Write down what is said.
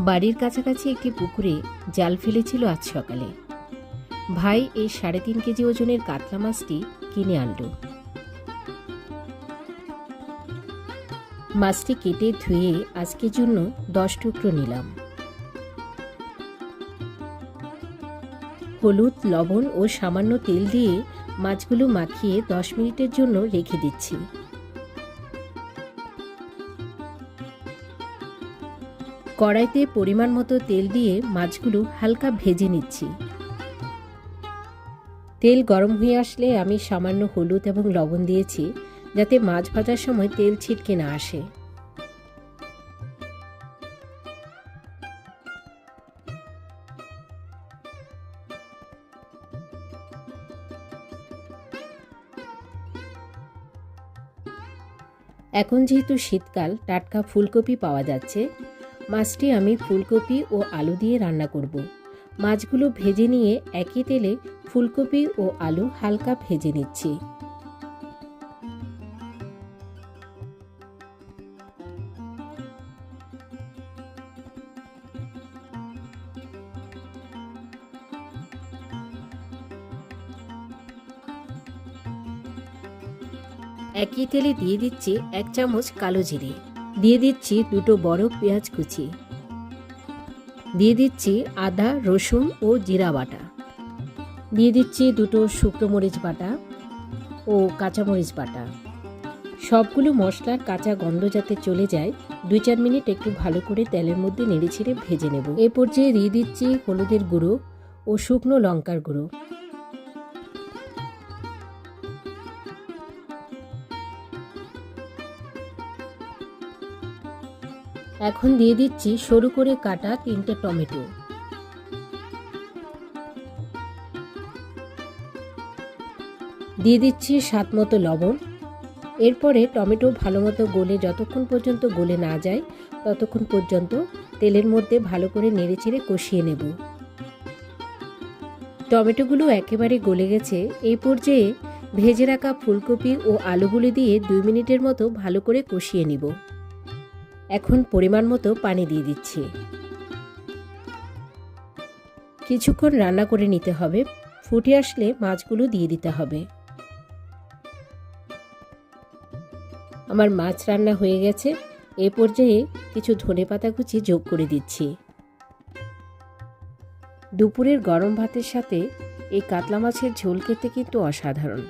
বাড়ির কাছাকাছি একটি পুকুরে জাল ফেলেছিল আজ সকালে। ভাই এই 3.5 কেজি ওজনের কাতলা মাছটি কিনে আনলো। মাছটি কেটে ধুয়ে আজকের জন্য 10 টুকরো নিলাম। হলুদ, লবণ ও সামান্য তেল দিয়ে মাছগুলো মাখিয়ে 10 মিনিটের জন্য রেখে দিচ্ছি। কড়াইতে পরিমাণ মতো তেল দিয়ে মাছগুলো হালকা ভেজে নিচ্ছি। তেল গরম হয়ে আসলে আমি সামান্য হলুদ এবং লবণ দিয়েছি, যাতে মাছ ভাজার সময় তেল ছিটকে না আসে। এখন যেহেতু শীতকাল, টাটকা ফুলকপি পাওয়া যাচ্ছে। মাছটি আমি ফুলকপি ও আলু দিয়ে রান্না করব। মাছগুলো ভেজে নিয়ে একই তেলে ফুলকপি ও আলু হালকা ভেজে নিচ্ছি। একই তেলে দিয়ে দিচ্ছি 1 চামচ কালো জিরে, দিয়ে দিচ্ছি 2টো বড় পেঁয়াজ কুচি, দিয়ে দিচ্ছি আদা, রসুন ও জিরা বাটা, দিয়ে দিচ্ছি 2টো শুকনো মরিচ বাটা ও কাঁচামরিচ বাটা। সবগুলো মশলার কাঁচা গন্ধ যাতে চলে যায়, 2-4 মিনিট একটু ভালো করে তেলের মধ্যে নেড়েছেড়ে ভেজে নেব। এই পর্যায়ে দিয়ে দিচ্ছি হলুদের গুঁড়ো ও শুকনো লঙ্কার গুঁড়ো। এখন দিয়ে দিচ্ছি সরু করে কাটা 3টে টমেটো, দিয়ে দিচ্ছি স্বাদমতো লবণ। এরপরে টমেটো ভালো মতো গলে যতক্ষণ পর্যন্ত গলে না যায় ততক্ষণ পর্যন্ত তেলের মধ্যে ভালো করে নেড়েচেড়ে কষিয়ে নেব। টমেটোগুলো একেবারে গলে গেছে। এই পর্যায়ে ভেজে রাখা ফুলকপি ও আলুগুলি দিয়ে 2 মিনিটের মতো ভালো করে কষিয়ে নিব। এখন পরিমাণ মতো পানি দিয়ে দিচ্ছি। কিছুক্ষণ রান্না করে নিতে হবে। ফুটে আসলে মাছগুলো দিয়ে দিতে হবে। আমার মাছ রান্না হয়ে গেছে। এই পর্যায়ে কিছু ধনেপাতা কুচি যোগ করে দিচ্ছি। দুপুরের গরম ভাতের সাথে এই কাতলা মাছের ঝোল খেতে কিন্তু অসাধারণ।